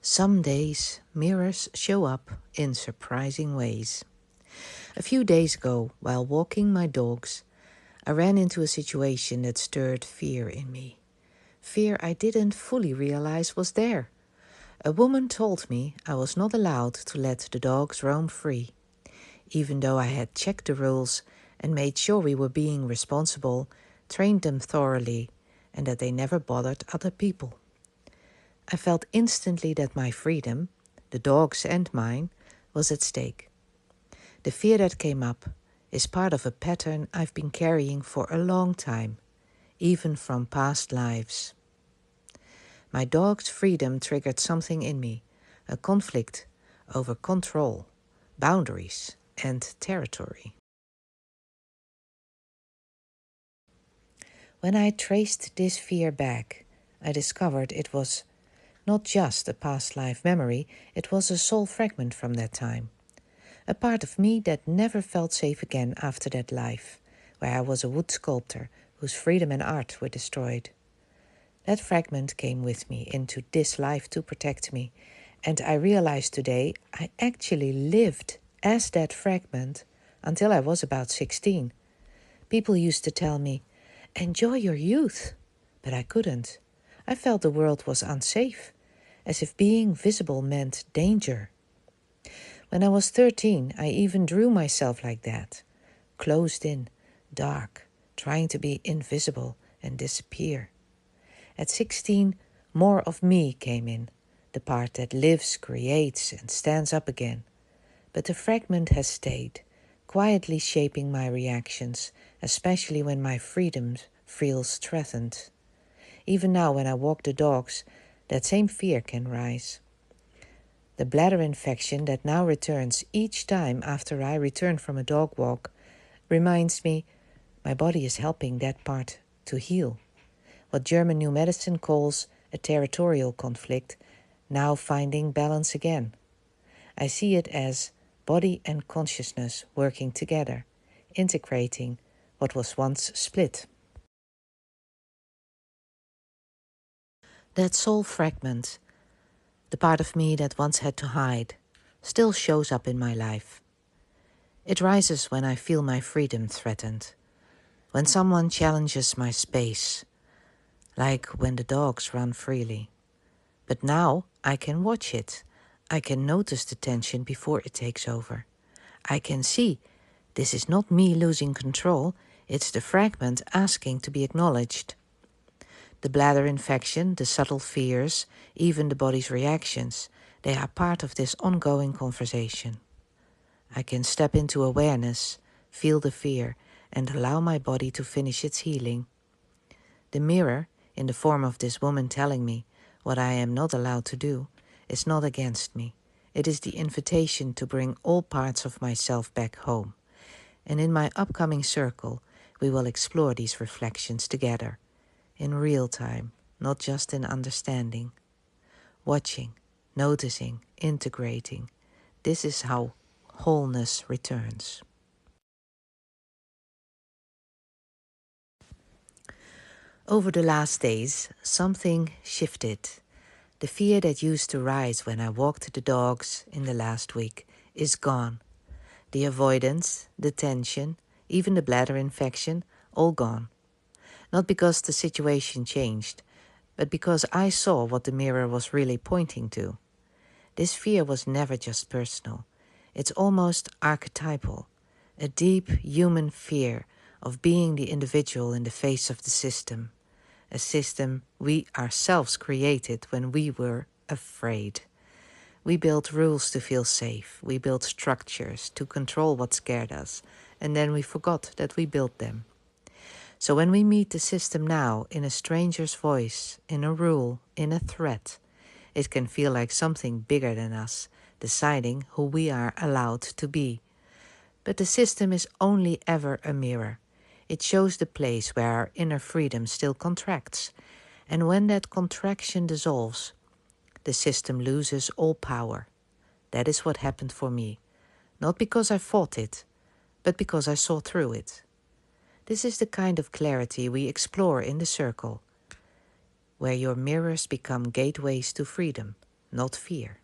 Some days, mirrors show up in surprising ways. A few days ago, while walking my dogs, I ran into a situation that stirred fear in me. Fear I didn't fully realize was there. A woman told me I was not allowed to let the dogs roam free, even though I had checked the rules and made sure we were being responsible, trained them thoroughly, and that they never bothered other people. I felt instantly that my freedom, the dog's and mine, was at stake. The fear that came up is part of a pattern I've been carrying for a long time, even from past lives. My dog's freedom triggered something in me, a conflict over control, boundaries, and territory. When I traced this fear back, I discovered it was not just a past life memory, it was a soul fragment from that time. A part of me that never felt safe again after that life, where I was a wood sculptor whose freedom and art were destroyed. That fragment came with me into this life to protect me, and I realized today I actually lived as that fragment until I was about 16. People used to tell me, "Enjoy your youth," but I couldn't. I felt the world was unsafe, as if being visible meant danger. When I was 13, I even drew myself like that, closed in, dark, trying to be invisible and disappear. At 16, more of me came in, the part that lives, creates, and stands up again. But the fragment has stayed, quietly shaping my reactions, especially when my freedom feels threatened. Even now, when I walk the dogs, that same fear can rise. The bladder infection that now returns each time after I return from a dog walk reminds me my body is helping that part to heal. What German New Medicine calls a territorial conflict, now finding balance again. I see it as body and consciousness working together, integrating what was once split. That soul fragment, the part of me that once had to hide, still shows up in my life. It rises when I feel my freedom threatened, when someone challenges my space, like when the dogs run freely. But now I can watch it. I can notice the tension before it takes over. I can see this is not me losing control, it's the fragment asking to be acknowledged. The bladder infection, the subtle fears, even the body's reactions, they are part of this ongoing conversation. I can step into awareness, feel the fear, and allow my body to finish its healing. The mirror, in the form of this woman telling me what I am not allowed to do, is not against me. It is the invitation to bring all parts of myself back home. And in my upcoming circle, we will explore these reflections together, in real time, not just in understanding. Watching, noticing, integrating. This is how wholeness returns. Over the last days, something shifted. The fear that used to rise when I walked the dogs in the last week is gone. The avoidance, the tension, even the bladder infection, all gone. Not because the situation changed, but because I saw what the mirror was really pointing to. This fear was never just personal. It's almost archetypal, a deep human fear of being the individual in the face of the system, a system we ourselves created when we were afraid. We built rules to feel safe, we built structures to control what scared us, and then we forgot that we built them. So when we meet the system now in a stranger's voice, in a rule, in a threat, it can feel like something bigger than us, deciding who we are allowed to be. But the system is only ever a mirror. It shows the place where our inner freedom still contracts. And when that contraction dissolves, the system loses all power. That is what happened for me. Not because I fought it, but because I saw through it. This is the kind of clarity we explore in the circle, where your mirrors become gateways to freedom, not fear.